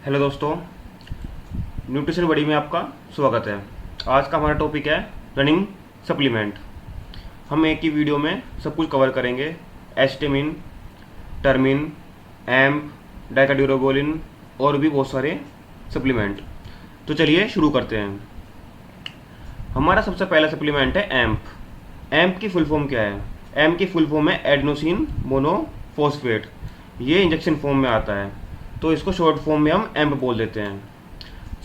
Hello दोस्तों, nutrition बडी में आपका स्वागत है। आज का हमारा टॉपिक है रनिंग सप्लीमेंट। हम एक ही वीडियो में सब कुछ कवर करेंगे। एस्टेमिन, टर्मिन, एम्प, डाइकाड्यूरोबोलिन और भी बहुत सारे सप्लीमेंट। तो चलिए शुरू करते हैं। हमारा सबसे पहला सप्लीमेंट है एम्प। एम्प की फुल फॉर्म क्या है? एम्प की फुल फॉर्म है एडेनोसिन मोनोफॉस्फेट। ये इंजेक्शन फॉर्म में आता है, तो इसको शॉर्ट फॉर्म में हम एम्प बोल देते हैं।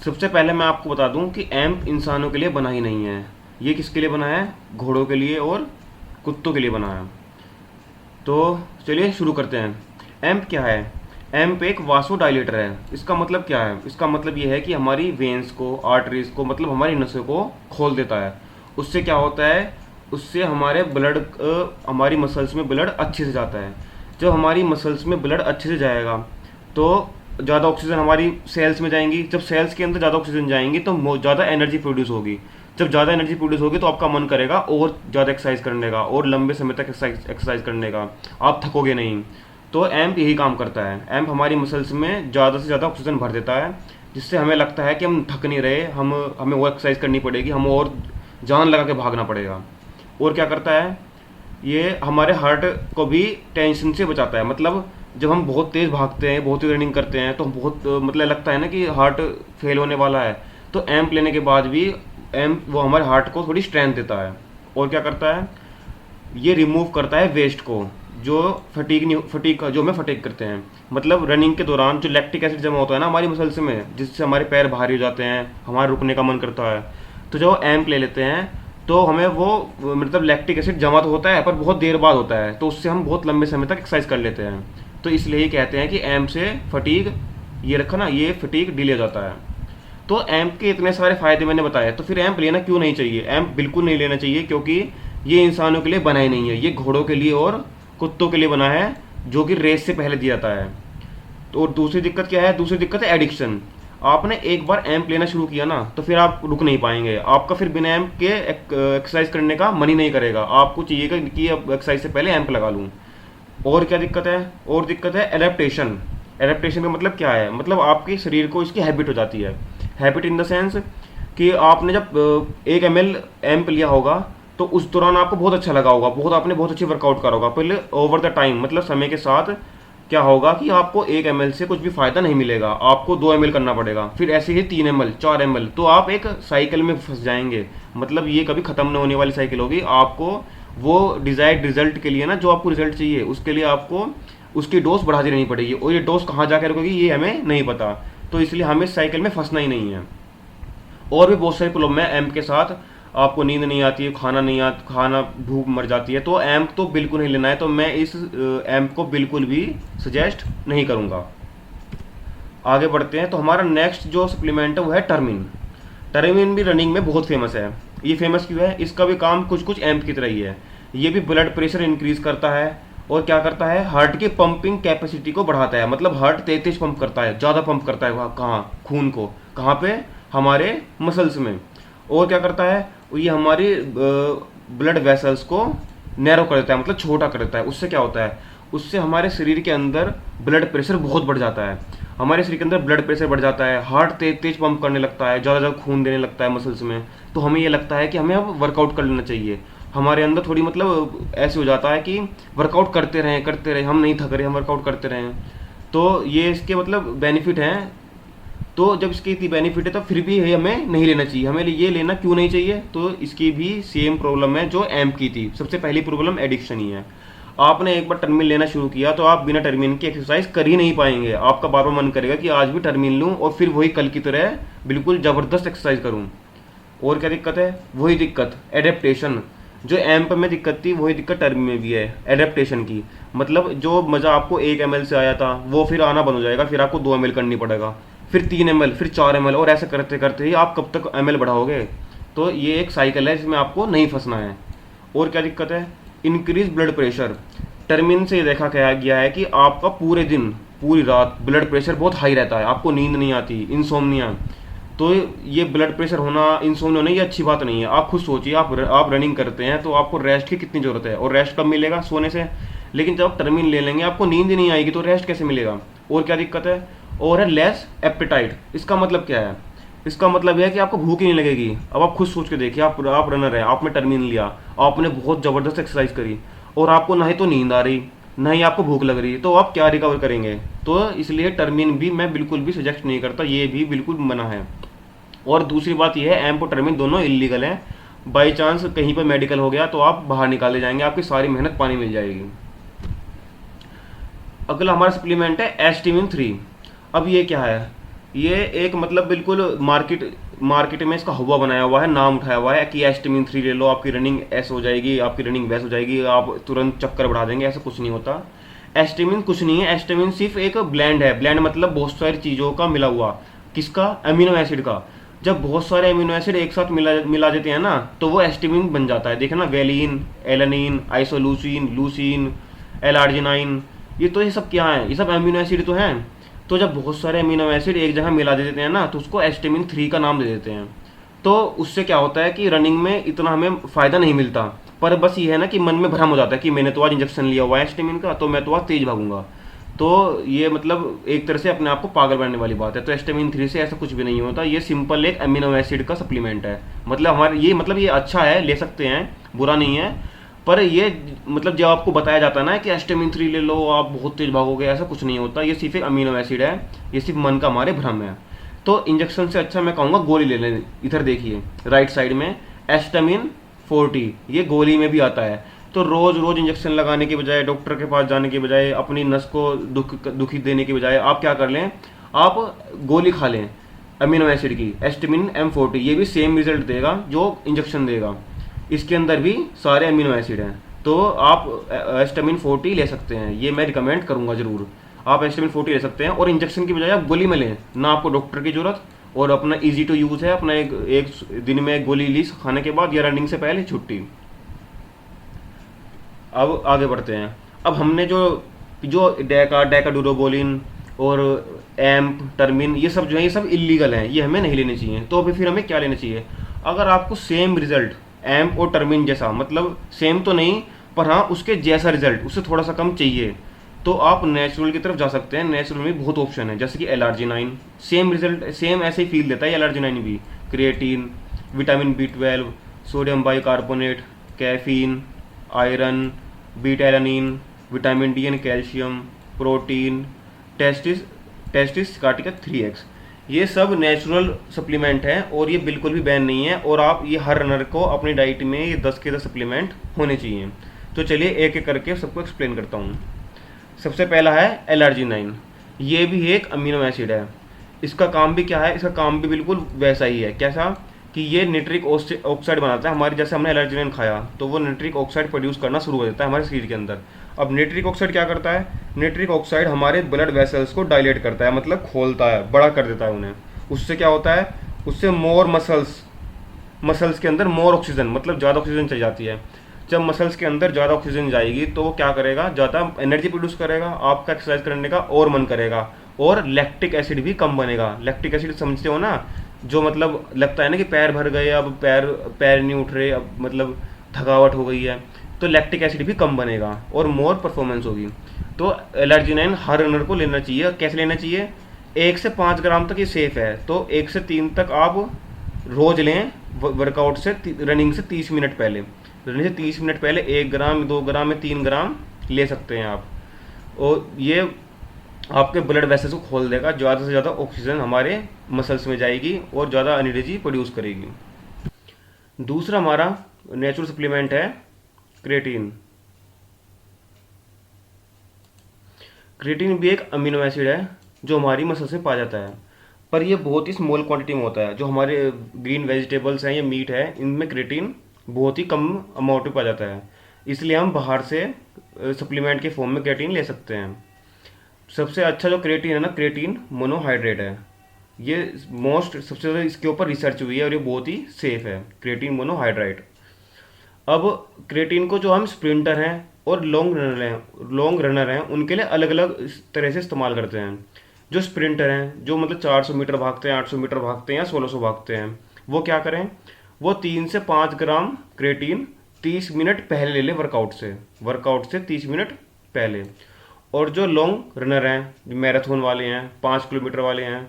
सबसे पहले मैं आपको बता दूं कि एम्प इंसानों के लिए बना ही नहीं है। ये किसके लिए बना है? घोड़ों के लिए और कुत्तों के लिए बना है। तो चलिए शुरू करते हैं। एम्प क्या है? एम्प एक वासोडाइलेटर है। इसका मतलब क्या है? इसका मतलब ये है कि हमारी वेन्स को, आर्टरीज को, मतलब हमारी नसों को खोल देता है। उससे क्या होता है? उससे हमारे ब्लड, हमारी मसल्स में ब्लड अच्छे से जाता है। जब हमारी मसल्स में ब्लड अच्छे से जाएगा तो ज़्यादा ऑक्सीजन हमारी सेल्स में जाएंगी। जब सेल्स के अंदर ज़्यादा ऑक्सीजन जाएंगी तो ज़्यादा एनर्जी प्रोड्यूस होगी। जब ज़्यादा एनर्जी प्रोड्यूस होगी तो आपका मन करेगा और ज़्यादा एक्सरसाइज करने का और लंबे समय तक एक्सरसाइज करने का। आप थकोगे नहीं। तो एम्प यही काम करता है। एम्प हमारी मसल्स में ज़्यादा से ज़्यादा ऑक्सीजन भर देता है, जिससे हमें लगता है कि हम थक नहीं रहे, हमें और एक्सरसाइज करनी पड़ेगी, हम और जान लगा के भागना पड़ेगा। और क्या करता है? ये हमारे हार्ट को भी टेंशन से बचाता है। मतलब जब हम बहुत तेज़ भागते हैं, बहुत तेज़ रनिंग करते हैं, तो बहुत मतलब लगता है ना कि हार्ट फेल होने वाला है, तो एम्प लेने के बाद भी एम्प वो हमारे हार्ट को थोड़ी स्ट्रेंथ देता है। और क्या करता है? ये रिमूव करता है वेस्ट को, जो फटीक का जो हमें फटीक करते हैं। मतलब रनिंग के दौरान जो लैक्टिक एसिड जमा होता है ना हमारी मसल्स में, जिससे हमारे पैर भारी हो जाते हैं, हमारा रुकने का मन करता है, तो जब एम्प ले लेते हैं तो हमें वो मतलब लैक्टिक एसिड जमा तो होता है पर बहुत देर बाद होता है, तो उससे हम बहुत लंबे समय तक एक्सरसाइज कर लेते हैं। तो इसलिए ही कहते हैं कि एम्प से फटीग, ये रखा ना, ये फटीग डिले हो जाता है। तो एम्प के इतने सारे फायदे मैंने बताए, तो फिर एम्प लेना क्यों नहीं चाहिए? एम्प बिल्कुल नहीं लेना चाहिए, क्योंकि ये इंसानों के लिए बना ही नहीं है। ये घोड़ों के लिए और कुत्तों के लिए बना है, जो कि रेस से पहले दिया जाता है। तो और दूसरी दिक्कत क्या है? दूसरी दिक्कत है एडिक्शन। आपने एक बार एम्प लेना शुरू किया ना, तो फिर आप रुक नहीं पाएंगे। आपका फिर बिना एम्प के एक्सरसाइज करने का मन ही नहीं करेगा। आपको चाहिए कि अब एक्सरसाइज से पहले एम्प लगा लूँ। और क्या दिक्कत है? और दिक्कत है एडेप्टेशन। एडेप्टेशन का मतलब क्या है? मतलब आपके शरीर को इसकी हैबिट हो जाती है। हैबिट इन द सेंस कि आपने जब 1 ml एम्प लिया होगा, तो उस दौरान आपको बहुत अच्छा लगा होगा, आपने बहुत अच्छी वर्कआउट करा होगा। पहले ओवर द टाइम, मतलब समय के साथ क्या होगा कि आपको 1 ml से कुछ भी फायदा नहीं मिलेगा, आपको 2 ml करना पड़ेगा, फिर ऐसे ही 3 ml, 4 ml, तो आप एक साइकिल में फंस जाएंगे। मतलब ये कभी खत्म नहीं होने वाली साइकिल होगी। आपको वो डिजायर्ड रिजल्ट के लिए ना, जो आपको रिजल्ट चाहिए, उसके लिए आपको उसकी डोज बढ़ाती रहनी पड़ेगी, और ये डोज कहाँ जाकर रुकेगी ये हमें नहीं पता। तो इसलिए हमें इस साइकिल में फंसना ही नहीं है। और भी बहुत सारी प्रॉब्लम है एम्प के साथ। आपको नींद नहीं आती है, खाना भूख मर जाती है, तो एम्प तो बिल्कुल नहीं लेना है। तो मैं इस एम्प को बिल्कुल भी सजेस्ट नहीं करूँगा। आगे बढ़ते हैं। तो हमारा नेक्स्ट जो सप्लीमेंट है वो है टर्मिन। टर्मिन भी रनिंग में बहुत फेमस है। ये फेमस क्यों है? इसका भी काम कुछ कुछ एम्प की तरह ही है। ये भी ब्लड प्रेशर इंक्रीज करता है, और क्या करता है? हार्ट की पंपिंग कैपेसिटी को बढ़ाता है। मतलब हार्ट तेज पंप करता है, ज़्यादा पंप करता है। कहाँ? खून को। कहाँ पे? हमारे मसल्स में। और क्या करता है? ये हमारी ब्लड वेसल्स को नैरो कर देता है, मतलब छोटा कर देता है। उससे क्या होता है? उससे हमारे शरीर के अंदर ब्लड प्रेशर बहुत बढ़ जाता है। हमारे शरीर के अंदर ब्लड प्रेशर बढ़ जाता है, हार्ट तेज तेज पंप करने लगता है, ज़्यादा ज़्यादा खून देने लगता है मसल्स में। तो हमें ये लगता है कि हमें अब वर्कआउट कर लेना चाहिए। हमारे अंदर थोड़ी मतलब ऐसे हो जाता है कि वर्कआउट करते रहें, हम नहीं थक रहे, हम वर्कआउट करते रहें। तो ये इसके मतलब बेनिफिट हैं। तो जब इसकी इतनी बेनिफिट है तो फिर भी ये हमें नहीं लेना चाहिए। हमें ये लेना क्यों नहीं चाहिए? तो इसकी भी सेम प्रॉब्लम है जो एम्प की थी। सबसे पहली प्रॉब्लम एडिक्शन ही है। आपने एक बार टर्मिन लेना शुरू किया तो आप बिना टर्मिन की एक्सरसाइज कर ही नहीं पाएंगे। आपका बार बार मन करेगा कि आज भी टर्मिन लूँ और फिर वही कल की तरह बिल्कुल ज़बरदस्त एक्सरसाइज करूँ। और क्या दिक्कत है? वही दिक्कत एडेप्टेशन। जो एम्प में दिक्कत थी वही दिक्कत टर्मिन में भी है, एडेप्टेशन की। मतलब जो मज़ा आपको 1 ml से आया था वो फिर आना बंद हो जाएगा, फिर आपको 2 ml करनी पड़ेगा, फिर 3 ml, फिर 4 ml, और ऐसे करते करते ही आप कब तक ml बढ़ाओगे? तो ये एक साइकिल है जिसमें आपको नहीं फंसना है। और क्या दिक्कत है? Increase blood pressure. टर्मिन से देखा गया है कि आपका पूरे दिन, पूरी रात ब्लड प्रेशर बहुत हाई रहता है, आपको नींद नहीं आती, इंसोम्निया। तो ये ब्लड प्रेशर होना, इंसोम्निया होना, ये अच्छी बात नहीं है। आप खुद सोचिए, आप रनिंग करते हैं तो आपको रेस्ट की कितनी ज़रूरत है, और रेस्ट कब मिलेगा? सोने से। लेकिन जब आप टर्मिन ले लेंगे आपको नींद ही नहीं आएगी, तो रेस्ट कैसे मिलेगा? और क्या दिक्कत है? और है लेस एपेटाइट। इसका मतलब क्या है? इसका मतलब यह है कि आपको भूख ही नहीं लगेगी। अब आप खुद सोच के देखिए, आप रनर हैं, आपने टर्मिन लिया, आपने बहुत ज़बरदस्त एक्सरसाइज करी और आपको ना ही तो नींद आ रही ना ही आपको भूख लग रही, तो आप क्या रिकवर करेंगे? तो इसलिए टर्मिन भी मैं बिल्कुल भी सजेस्ट नहीं करता, ये भी बिल्कुल मना है। और दूसरी बात यह है, एम्प और टर्मिन दोनों इलीगल हैं। बाई चांस कहीं पर मेडिकल हो गया तो आप बाहर निकाले जाएंगे, आपकी सारी मेहनत पानी मिल जाएगी। अगला हमारा सप्लीमेंट है एस्टिमिन 3। अब ये क्या है? ये एक मतलब बिल्कुल मार्केट में इसका हुआ बनाया हुआ है, नाम उठाया हुआ है कि एस्टिमिन 3 ले लो, आपकी रनिंग ऐस हो जाएगी, आपकी रनिंग वैस हो जाएगी, आप तुरंत चक्कर बढ़ा देंगे। ऐसा कुछ नहीं होता। एस्टिमिन कुछ नहीं है, एस्टिमिन सिर्फ एक ब्लेंड है। ब्लेंड मतलब बहुत सारी चीज़ों का मिला हुआ। किसका? अमीनो एसिड का। जब बहुत सारे अमीनो एसिड एक साथ मिला देते हैं ना, तो वो एस्टिमिन बन जाता है। देखना, वेलिन, एलानिन, आइसोलूसिन, लूसिन, एलार्जिनाइन, ये सब क्या है? ये सब अमीनो एसिड तो हैं। तो जब बहुत सारे अमीनो एसिड एक जगह मिला दे देते हैं ना, तो उसको एस्टिमिन 3 का नाम दे देते हैं। तो उससे क्या होता है कि रनिंग में इतना हमें फ़ायदा नहीं मिलता, पर बस ये है ना कि मन में भ्रम हो जाता है कि मैंने तो आज इंजेक्शन लिया हुआ है एस्टिमिन का, तो मैं तो आज तेज भागूंगा। तो ये मतलब एक तरह से अपने आप को पागल बनाने वाली बात है। तो एस्टिमिन 3 से ऐसा कुछ भी नहीं होता, ये सिंपल एक अमीनो एसिड का सप्लीमेंट है। मतलब हमारे ये मतलब ये अच्छा है, ले सकते हैं, बुरा नहीं है। पर ये मतलब जब आपको बताया जाता है ना कि एस्टिमिन 3 ले लो आप बहुत तेज भागोगे, ऐसा कुछ नहीं होता। ये सिर्फ एक अमीनो एसिड है, ये सिर्फ मन का हमारे भ्रम है। तो इंजेक्शन से अच्छा मैं कहूँगा गोली ले लें। इधर देखिए राइट साइड में एस्टामिन 40, ये गोली में भी आता है। तो रोज़ रोज़ इंजेक्शन लगाने के बजाय, डॉक्टर के पास जाने के बजाय, अपनी नस को दुखी देने के बजाय आप क्या कर लें, आप गोली खा लें अमीनो एसिड की, एस्टामिन 40। ये भी सेम रिजल्ट देगा जो इंजेक्शन देगा। इसके अंदर भी सारे अमीनो एसिड हैं। तो आप एस्टामिन 40 ले सकते हैं, ये मैं रिकमेंड करूंगा ज़रूर। आप एस्टामिन 40 ले सकते हैं और इंजेक्शन की बजाय आप गोली में लें, ना आपको डॉक्टर की ज़रूरत, और अपना इजी टू यूज़ है। अपना एक दिन में एक गोली ली खाने के बाद या रनिंग से पहले, छुट्टी। अब आगे बढ़ते हैं। अब हमने जो जो डेकाडुरोबोलिन और एम्प, टर्मिन, ये सब जो है ये सब इलीगल हैं, ये हमें नहीं लेने चाहिए। तो अभी फिर हमें क्या लेना चाहिए? अगर आपको सेम रिजल्ट एम्प और टर्मिन जैसा, मतलब सेम तो नहीं पर हाँ उसके जैसा रिजल्ट, उससे थोड़ा सा कम चाहिए, तो आप नेचुरल की तरफ जा सकते हैं। नेचुरल में बहुत ऑप्शन है, जैसे कि एलार्जिनाइन, सेम रिजल्ट, सेम ऐसे ही फील देता है एलार्जिनाइन भी। Creatine, vitamin B12, sodium bicarbonate, caffeine, iron, beta alanine, vitamin D and calcium, protein, testis testis कार्टिका 3X, ये सब नेचुरल सप्लीमेंट हैं और ये बिल्कुल भी बैन नहीं है। और आप ये हर रनर को अपनी डाइट में ये 10 के 10 सप्लीमेंट होने चाहिए। तो चलिए एक एक करके सबको एक्सप्लेन करता हूँ। सबसे पहला है एलार्जिनाइन। ये भी एक अमीनो एसिड है। इसका काम भी क्या है? इसका काम भी बिल्कुल वैसा ही है। कैसा? कि ये नाइट्रिक ऑक्साइड बनाता है हमारी, जैसे हमने एलार्जिनाइन खाया तो वो नाइट्रिक ऑक्साइड प्रोड्यूस करना शुरू हो जाता है हमारे शरीर के अंदर। अब नाइट्रिक ऑक्साइड क्या करता है? नाइट्रिक ऑक्साइड हमारे ब्लड वेसल्स को डायलेट करता है, मतलब खोलता है, बड़ा कर देता है उन्हें। उससे क्या होता है? उससे मोर मसल्स के अंदर मोर ऑक्सीजन, मतलब ज़्यादा ऑक्सीजन चली जाती है। जब मसल्स के अंदर ज़्यादा ऑक्सीजन जाएगी तो वो क्या करेगा? ज़्यादा एनर्जी प्रोड्यूस करेगा, आपका एक्सरसाइज करने का और मन करेगा, और लैक्टिक एसिड भी कम बनेगा। लैक्टिक एसिड समझते हो ना, जो मतलब लगता है ना कि पैर भर गए, अब पैर नहीं उठ रहे, अब मतलब थकावट हो गई है, तो लैक्टिक एसिड भी कम बनेगा और मोर परफॉर्मेंस होगी। तो एलर्जिनाइन हर रनर को लेना चाहिए। कैसे लेना चाहिए? 1 से 5 ग्राम तक ये सेफ है, तो 1 से 3 तक आप रोज लें। वर्कआउट से, रनिंग से 30 मिनट पहले, 1 ग्राम, 2 ग्राम या 3 ग्राम ले सकते हैं आप। और ये आपके ब्लड वेसल्स को खोल देगा, ज़्यादा से ज़्यादा ऑक्सीजन हमारे मसल्स में जाएगी और ज़्यादा एनर्जी प्रोड्यूस करेगी। दूसरा हमारा नेचुरल सप्लीमेंट है क्रिएटिन। क्रिएटिन भी एक अमीनो एसिड है जो हमारी मसल्स में पाया जाता है, पर यह बहुत ही स्मॉल क्वांटिटी में होता है। जो हमारे ग्रीन वेजिटेबल्स हैं या मीट है, इनमें क्रिएटिन बहुत ही कम अमाउंट में पाया जाता है, इसलिए हम बाहर से सप्लीमेंट के फॉर्म में क्रिएटिन ले सकते हैं। सबसे अच्छा जो क्रिएटिन है ना, क्रिएटिन मोनोहाइड्रेट है। ये सबसे ज़्यादा इसके ऊपर रिसर्च हुई है और ये बहुत ही सेफ है, क्रिएटिन मोनोहाइड्रेट। अब क्रिएटिन को जो हम स्प्रिंटर हैं और लॉन्ग रनर हैं उनके लिए अलग अलग तरह से इस्तेमाल करते हैं। जो स्प्रिंटर हैं, जो मतलब 400 मीटर भागते हैं, 800 मीटर भागते हैं या 1600 भागते हैं, वो क्या करें? वो 3 से 5 ग्राम क्रिएटिन 30 मिनट पहले ले लें वर्कआउट से 30 मिनट पहले। और जो लॉन्ग रनर हैं, जो मैराथन वाले हैं, 5 किलोमीटर वाले हैं,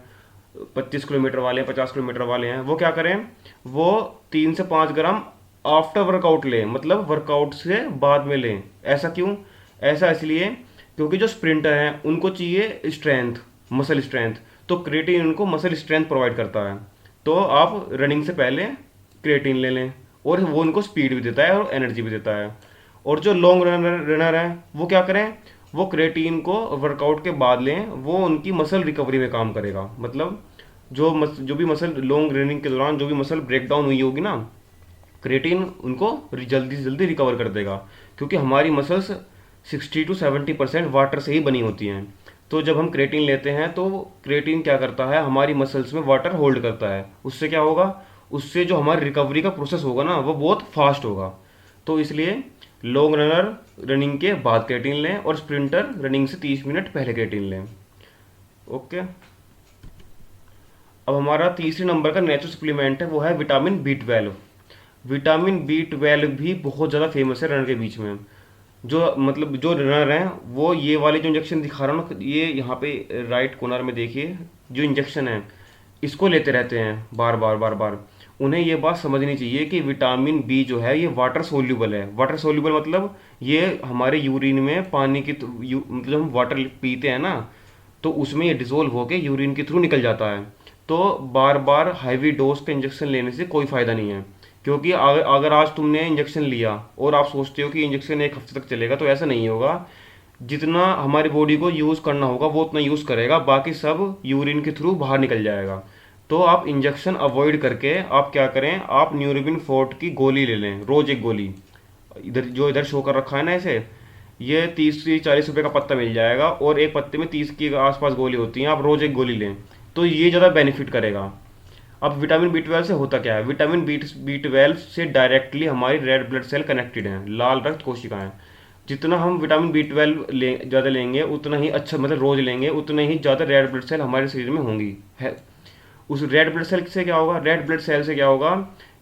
25 किलोमीटर वाले हैं, 50 किलोमीटर वाले हैं, वो क्या करें, वो 3 से 5 ग्राम आफ्टर वर्कआउट लें, मतलब वर्कआउट से बाद में लें। ऐसा क्यों? ऐसा इसलिए क्योंकि जो स्प्रिंटर हैं उनको चाहिए स्ट्रेंथ, मसल स्ट्रेंथ, तो क्रिएटिन उनको मसल स्ट्रेंथ प्रोवाइड करता है। तो आप रनिंग से पहले क्रिएटिन ले लें, और वो उनको स्पीड भी देता है और एनर्जी भी देता है। और जो लॉन्ग रनर है वो क्या करें, वो क्रिएटिन को वर्कआउट के बाद लें, वो उनकी मसल रिकवरी में काम करेगा। मतलब जो भी मसल लॉन्ग रनिंग के दौरान जो भी मसल ब्रेक डाउन हुई होगी ना, क्रिएटिन उनको जल्दी से जल्दी रिकवर कर देगा, क्योंकि हमारी मसल्स 60 to 70% वाटर से ही बनी होती हैं। तो जब हम क्रिएटिन लेते हैं तो क्रिएटिन क्या करता है, हमारी मसल्स में वाटर होल्ड करता है। उससे क्या होगा, उससे जो हमारी रिकवरी का प्रोसेस होगा ना, वो बहुत फास्ट होगा। तो इसलिए लॉन्ग रनर रनिंग के बाद क्रिएटिन लें, और स्प्रिंटर रनिंग से 30 मिनट पहले क्रिएटिन लें। ओके। अब हमारा तीसरे नंबर का नेचुरल सप्लीमेंट है, वो है विटामिन बी 12। विटामिन बी 12 भी बहुत ज़्यादा फेमस है रनर के बीच में। जो मतलब जो रनर हैं वो ये वाले जो इंजेक्शन दिखा रहा हूँ ना, ये यहाँ पे राइट कॉर्नर में देखिए, जो इंजेक्शन है इसको लेते रहते हैं बार बार बार बार। उन्हें ये बात समझनी चाहिए कि विटामिन बी जो है ये वाटर सोल्यूबल है। वाटर सोल्यूबल मतलब ये हमारे यूरिन में पानी की मतलब हम वाटर पीते हैं ना, तो उसमें ये डिजोल्व होकर यूरिन के थ्रू निकल जाता है। तो बार बार हैवी डोज का इंजेक्शन लेने से कोई फ़ायदा नहीं है, क्योंकि अगर आज तुमने इंजेक्शन लिया और आप सोचते हो कि इंजेक्शन 1 हफ्ते तक चलेगा, तो ऐसा नहीं होगा। जितना हमारी बॉडी को यूज़ करना होगा वो उतना यूज़ करेगा, बाकी सब यूरिन के थ्रू बाहर निकल जाएगा। तो आप इंजेक्शन अवॉइड करके आप क्या करें, आप न्यूरोबिन फोर्ट की गोली ले लें, रोज़ एक गोली। इधर शो कर रखा है ना ऐसे, ये 30 से 40 रुपए का पत्ता मिल जाएगा, और एक पत्ते में 30 के आसपास गोली होती हैं। आप रोज़ एक गोली लें तो ये ज़्यादा बेनिफिट करेगा। अब विटामिन बी 12 से होता क्या है, विटामिन बी 12 से डायरेक्टली हमारी रेड ब्लड सेल कनेक्टेड हैं, लाल रक्त कोशिकाएं। जितना हम विटामिन बी 12 ज़्यादा लेंगे उतना ही अच्छा, मतलब रोज लेंगे उतने ही ज़्यादा रेड ब्लड सेल हमारे शरीर में होंगी है। उस रेड ब्लड सेल से क्या होगा, रेड ब्लड सेल से क्या होगा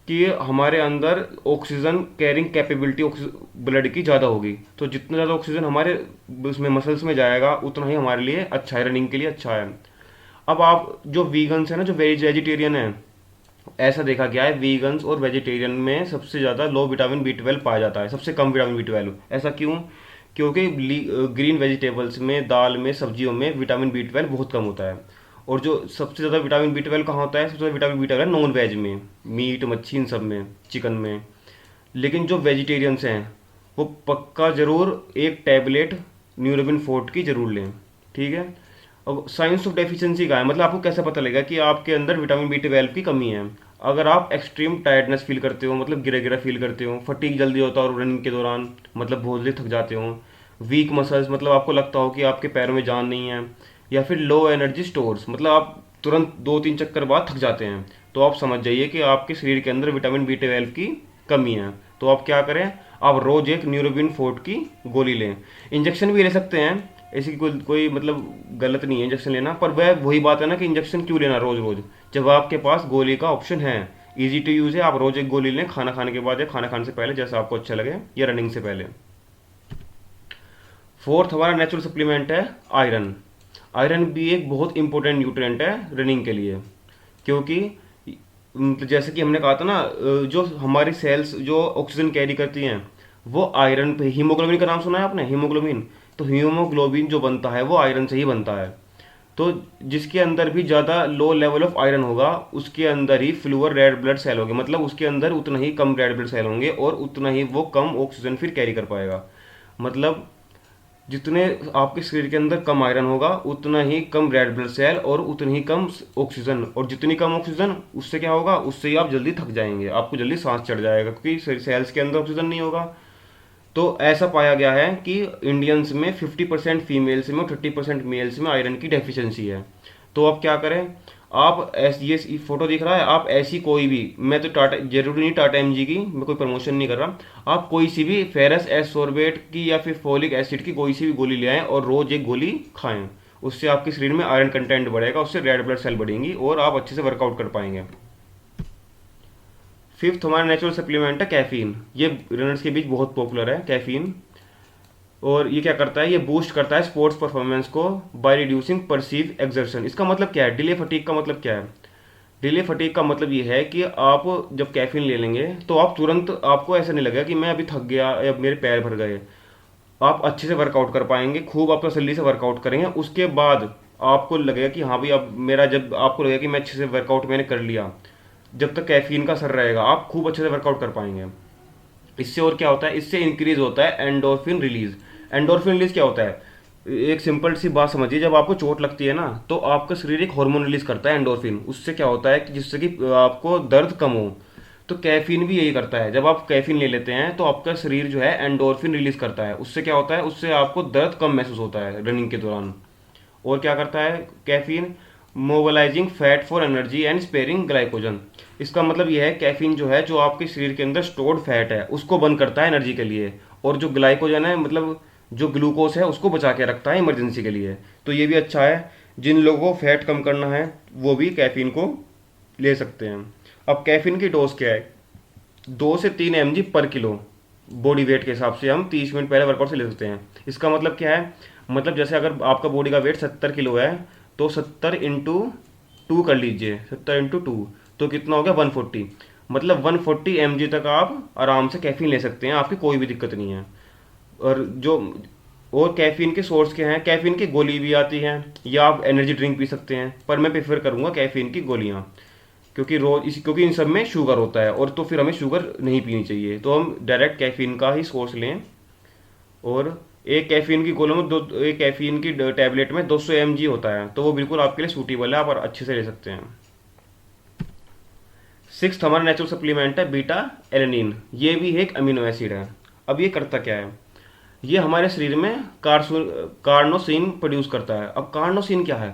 कि हमारे अंदर ऑक्सीजन कैरिंग कैपेबिलिटी ब्लड की ज़्यादा होगी। तो जितना ज़्यादा ऑक्सीजन हमारे उसमें मसल्स में जाएगा उतना ही हमारे लिए अच्छा है, रनिंग के लिए अच्छा है। अब आप जो वीगन्स है ना, जो वेजिटेरियन है, ऐसा देखा गया है वीगन्स और वेजिटेरियन में सबसे ज़्यादा लो विटामिन बी 12 पाया जाता है, सबसे कम विटामिन बी 12। ऐसा क्यों? क्योंकि ग्रीन वेजिटेबल्स में, दाल में, सब्जियों में विटामिन बी 12 बहुत कम होता है। और जो सबसे ज़्यादा विटामिन बी 12 कहाँ होता है, सबसे ज़्यादा विटामिन बी 12 नॉन वेज में, मीट मच्छी इन सब में, चिकन में। लेकिन जो वेजिटेरियंस हैं वो पक्का ज़रूर एक टैबलेट न्यूरोबिन फोर्ट की ज़रूर लें, ठीक है। अब साइंस ऑफ डेफिशिएंसी का है, मतलब आपको कैसे पता लगेगा कि आपके अंदर विटामिन बी 12 की कमी है। अगर आप एक्सट्रीम टायर्डनेस फील करते हो, मतलब गिरा गिरा फील करते हो, फटीग जल्दी होता है और रनिंग के दौरान मतलब बहुत जल्दी थक जाते हो, वीक मसल्स, मतलब आपको लगता हो कि आपके पैरों में जान नहीं है, या फिर लो एनर्जी स्टोर्स, मतलब आप तुरंत 2-3 चक्कर बाद थक जाते हैं, तो आप समझ जाइए कि आपके शरीर के अंदर विटामिन बी 12 की कमी है। तो आप क्या करें, आप रोज एक न्यूरोबिन फोर्ट की गोली लें। इंजेक्शन भी ले सकते हैं, ऐसी कोई मतलब गलत नहीं है इंजेक्शन लेना, पर वह वही बात है ना कि इंजेक्शन क्यों लेना रोज रोज, जब आपके पास गोली का ऑप्शन है। इजी टू यूज है, आप रोज एक गोली लें, खाना खाने के बाद या खाना खाने से पहले, जैसा आपको अच्छा लगे, या रनिंग से पहले। फोर्थ हमारा नेचुरल सप्लीमेंट है आयरन। आयरन भी एक बहुत इंपॉर्टेंट न्यूट्रिएंट है रनिंग के लिए, क्योंकि जैसे कि हमने कहा था ना, जो हमारी सेल्स जो ऑक्सीजन कैरी करती हैं वो आयरन पे, हीमोग्लोबिन का नाम सुना है आपने, हीमोग्लोबिन। तो हीमोग्लोबिन जो बनता है वो आयरन से ही बनता है। तो जिसके अंदर भी ज़्यादा लो लेवल ऑफ आयरन होगा उसके अंदर ही फ्लूअर रेड ब्लड सेल होंगे, मतलब उसके अंदर उतना ही कम रेड ब्लड सेल होंगे और उतना ही वो कम ऑक्सीजन फिर कैरी कर पाएगा। मतलब जितने आपके शरीर के अंदर कम आयरन होगा उतना ही कम रेड ब्लड सेल और उतनी ही कम ऑक्सीजन, और जितनी कम ऑक्सीजन उससे क्या होगा, उससे ही आप जल्दी थक जाएंगे, आपको जल्दी सांस चढ़ जाएगा, क्योंकि सेल्स के अंदर ऑक्सीजन नहीं होगा। तो ऐसा पाया गया है कि इंडियंस में 50% फीमेल्स में और 30% मेल्स में आयरन की डेफिशिएंसी है। तो आप क्या करें, आप ये फोटो दिख रहा है, आप ऐसी कोई भी, मैं तो टाटा, जरूरी नहीं टाटा एमजी की, मैं कोई प्रमोशन नहीं कर रहा, आप कोई सी भी फेरस एसोर्बेट की या फिर फोलिक एसिड की कोई सी भी गोली ले आएं और रोज एक गोली खाएं। उससे आपके शरीर में आयरन कंटेंट बढ़ेगा, उससे रेड ब्लड सेल बढ़ेंगी और आप अच्छे से वर्कआउट कर पाएंगे। फिफ्थ हमारा नेचुरल सप्लीमेंट है कैफीन। ये रनर्स के बीच बहुत पॉपुलर है कैफीन। और ये क्या करता है, ये बूस्ट करता है स्पोर्ट्स परफॉर्मेंस को बाय रिड्यूसिंग परसीव एक्सर्शन। इसका मतलब क्या है, डिले फटीग का मतलब क्या है? डिले फटीग का मतलब ये है कि आप जब कैफीन ले लेंगे तो आप तुरंत, आपको ऐसा नहीं लगेगा कि मैं अभी थक गया या मेरे पैर भर गए। आप अच्छे से वर्कआउट कर पाएंगे, खूब आप तसल्ली से वर्कआउट करेंगे, उसके बाद आपको लगेगा कि हाँ भाई अब मेरा, जब आपको लगेगा कि मैं अच्छे से वर्कआउट मैंने कर लिया, जब तक कैफीन का असर रहेगा आप खूब अच्छे से वर्कआउट कर पाएंगे। इससे और क्या होता है, इससे इंक्रीज होता है एंडोर्फिन रिलीज। एंडोर्फिन रिलीज क्या होता है, एक सिंपल सी बात समझिए, जब आपको चोट लगती है ना तो आपका शरीर एक हार्मोन रिलीज करता है एंडोर्फिन। उससे क्या होता है कि जिससे कि आपको दर्द कम हो। तो कैफीन भी यही करता है, जब आप कैफीन ले लेते हैं तो आपका शरीर जो है एंडोर्फिन रिलीज करता है। उससे क्या होता है, उससे आपको दर्द कम महसूस होता है रनिंग के दौरान। और क्या करता है caffeine, mobilising fat for energy and sparing glycogen. इसका मतलब यह है कैफीन जो है, जो आपके शरीर के अंदर स्टोर्ड फैट है उसको बंद करता है एनर्जी के लिए, और जो ग्लाइकोजन है मतलब जो ग्लूकोज है उसको बचा के रखता है इमरजेंसी के लिए। तो ये भी अच्छा है, जिन लोगों को फैट कम करना है वो भी कैफीन को ले सकते हैं। अब कैफीन की डोज क्या है, 2 से 3 mg पर किलो बॉडी वेट के हिसाब से हम 30 मिनट पहले वर्कआउट से ले सकते हैं। इसका मतलब क्या है, मतलब जैसे अगर आपका बॉडी का वेट 70 किलो है तो 70 × 2 कर लीजिए, 70 × 2 तो कितना हो गया 140। मतलब 140 mg तक आप आराम से कैफीन ले सकते हैं, आपकी कोई भी दिक्कत नहीं है। और जो और कैफीन के सोर्स के हैं, कैफीन की गोली भी आती है या आप एनर्जी ड्रिंक पी सकते हैं, पर मैं प्रेफर करूंगा कैफीन की गोलियां, क्योंकि इन सब में शुगर होता है और तो फिर हमें शुगर नहीं पीनी चाहिए, तो हम डायरेक्ट कैफीन का ही सोर्स लें। और एक कैफीन की गोली में एक कैफीन की टैबलेट में 200 mg होता है, तो वो बिल्कुल आपके लिए सूटेबल है, आप अच्छे से ले सकते हैं। सिक्स्थ हमारा नेचुरल सप्लीमेंट है बीटा एलेनिन। ये भी एक अमीनो एसिड है। अब ये करता क्या है, ये हमारे शरीर में कार्नोसिन प्रोड्यूस करता है। अब कार्नोसिन क्या है,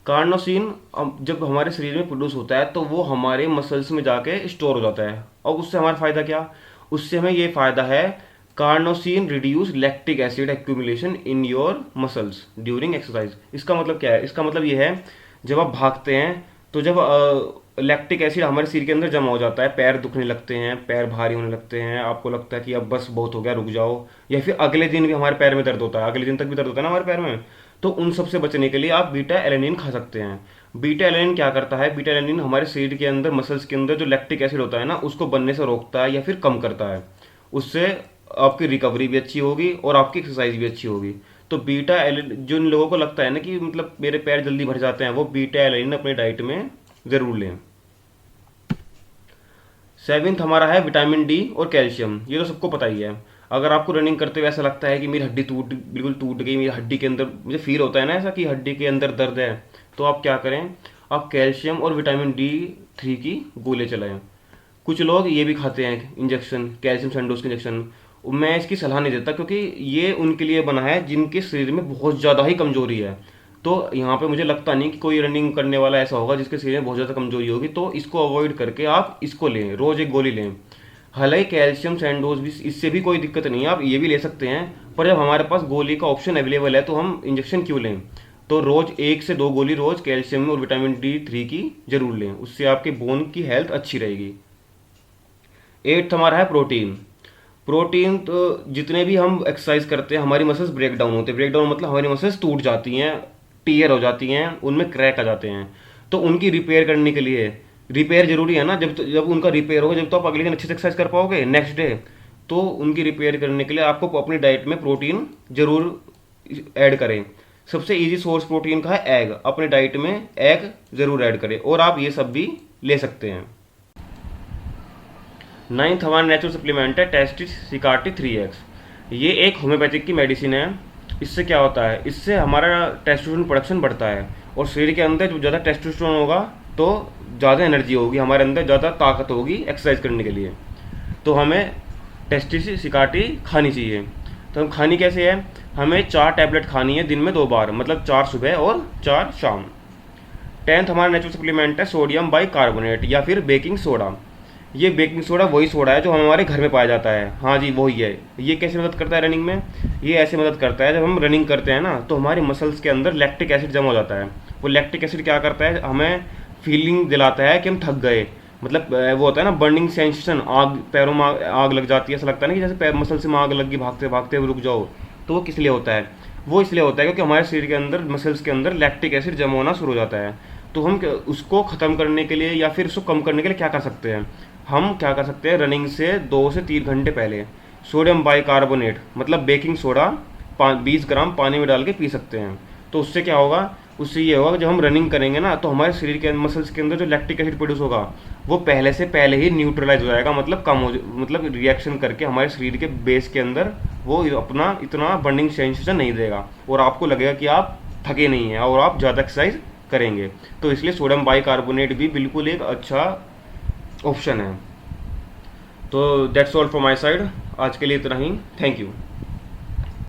कार्नोसिन जब हमारे शरीर में प्रोड्यूस होता है तो वो हमारे मसल्स में जाके स्टोर हो जाता है। और उससे हमारा फायदा क्या, उससे हमें ये फायदा है, carnosine reduce lactic acid accumulation in your muscles during exercise. इसका मतलब क्या है, इसका मतलब ये है जब आप भागते हैं तो जब लैक्टिक एसिड हमारे शरीर के अंदर जमा हो जाता है, पैर दुखने लगते हैं, पैर भारी होने लगते हैं, आपको लगता है कि अब बस बहुत हो गया रुक जाओ, या फिर अगले दिन भी हमारे पैर में दर्द होता है, अगले दिन तक भी दर्द होता है ना हमारे पैर में, तो उन सब से बचने के लिए आप बीटा एलेनिन खा सकते हैं। बीटा एलेनिन क्या करता है, बीटा एलेनिन हमारे शरीर के अंदर मसल्स के अंदर जो लैक्टिक एसिड होता है ना उसको बनने से रोकता है या फिर कम करता है। उससे आपकी रिकवरी भी अच्छी होगी और आपकी एक्सरसाइज भी अच्छी होगी। तो बीटा एलेनिन, जिन लोगों को लगता है ना कि मतलब मेरे पैर जल्दी भर जाते हैं, वो बीटा एलेनिन अपनी डाइट में जरूर लें। सेवेंथ हमारा है विटामिन डी और कैल्शियम। ये तो सबको पता ही है। अगर आपको रनिंग करते हुए ऐसा लगता है कि मेरी हड्डी बिल्कुल टूट गई, मेरी हड्डी के अंदर मुझे फील होता है ना ऐसा कि हड्डी के अंदर दर्द है, तो आप क्या करें, आप कैल्शियम और विटामिन D3 की गोले चलाएं। कुछ लोग ये भी खाते हैं इंजेक्शन, कैल्शियम सैंडोज के इंजेक्शन। मैं इसकी सलाह नहीं देता क्योंकि ये उनके लिए बना है जिनके शरीर में बहुत ज़्यादा ही कमजोरी है। तो यहाँ पे मुझे लगता नहीं कि कोई रनिंग करने वाला ऐसा होगा जिसके शरीर में बहुत ज़्यादा कमजोरी होगी, तो इसको अवॉइड करके आप इसको लें, रोज़ एक गोली लें। हालांकि कैल्शियम सैंडोज भी, इससे भी कोई दिक्कत नहीं है, आप ये भी ले सकते हैं, पर जब हमारे पास गोली का ऑप्शन अवेलेबल है तो हम इंजेक्शन क्यों लें। तो रोज़ 1 से 2 गोली रोज़ कैल्शियम और विटामिन D3 की जरूर लें, उससे आपके बोन की हेल्थ अच्छी रहेगी। एट्थ हमारा है प्रोटीन। प्रोटीन तो जितने भी हम एक्सरसाइज करते हैं हमारी मसल्स ब्रेक डाउन होते हैं, ब्रेक डाउन मतलब हमारी मसल्स टूट जाती हैं, टीयर हो जाती हैं, उनमें क्रैक आ जाते हैं। तो उनकी रिपेयर करने के लिए, रिपेयर जरूरी है ना, जब उनका रिपेयर होगा जब तो आप अगले दिन अच्छे से एक्सरसाइज कर पाओगे नेक्स्ट डे। तो उनकी रिपेयर करने के लिए आपको अपनी डाइट में प्रोटीन जरूर ऐड करें। सबसे इजी सोर्स प्रोटीन का है एग, अपने डाइट में एग जरूर ऐड करें, और आप ये सब भी ले सकते हैं। नाइन्थ हमारा नेचुरल सप्लीमेंट है टेस्टिसिकाटी 3x। ये एक होम्योपैथिक की मेडिसिन है। इससे क्या होता है, इससे हमारा टेस्टोस्टेरोन प्रोडक्शन बढ़ता है, और शरीर के अंदर जो ज़्यादा टेस्टोस्टेरोन होगा तो ज़्यादा एनर्जी होगी, हमारे अंदर ज़्यादा ताकत होगी एक्सरसाइज करने के लिए। तो हमें टेस्टिसिकाटी खानी चाहिए। तो हम खानी कैसे है, हमें 4 टैबलेट खानी है दिन में 2 बार, मतलब 4 सुबह और 4 शाम। 10th हमारा नेचुरल सप्लीमेंट है सोडियम बाइकार्बोनेट या फिर बेकिंग सोडा। ये बेकिंग सोडा वही सोडा है जो हमारे घर में पाया जाता है, हाँ जी वही है। ये कैसे मदद करता है रनिंग में, ये ऐसे मदद करता है जब हम रनिंग करते हैं ना तो हमारे मसल्स के अंदर लैक्टिक एसिड जमा हो जाता है। वो लैक्टिक एसिड क्या करता है, हमें फीलिंग दिलाता है कि हम थक गए, मतलब वो होता है ना बर्निंग सेंसेशन, आग पैरों में आग लग जाती है, ऐसा लगता है ना कि जैसे पैर मसल से में आग लग गई, भागते भागते रुक जाओ, तो वो किस लिए होता है? वो इसलिए होता है क्योंकि हमारे शरीर के अंदर, मसल्स के अंदर लैक्टिक एसिड जमा होना शुरू हो जाता है। तो हम उसको ख़त्म करने के लिए या फिर उसको कम करने के लिए क्या कर सकते हैं? हम क्या कर सकते हैं, रनिंग से 2 से 3 घंटे पहले सोडियम बाइकार्बोनेट मतलब बेकिंग सोडा 20 ग्राम पानी में डाल के पी सकते हैं। तो उससे क्या होगा, उससे ये होगा कि जब हम रनिंग करेंगे ना, तो हमारे शरीर के मसल्स के अंदर जो लैक्टिक एसिड प्रोड्यूस होगा वो पहले से पहले ही न्यूट्रलाइज हो जाएगा, मतलब कम हो, मतलब रिएक्शन करके हमारे शरीर के बेस के अंदर वो अपना इतना बर्निंग सेंसेशन नहीं देगा और आपको लगेगा कि आप थके नहीं हैं और आप ज़्यादा एक्सरसाइज करेंगे। तो इसलिए सोडियम बाइकार्बोनेट भी बिल्कुल एक अच्छा ऑप्शन है। तो that's all from my side, आज के लिए इतना ही। Thank you.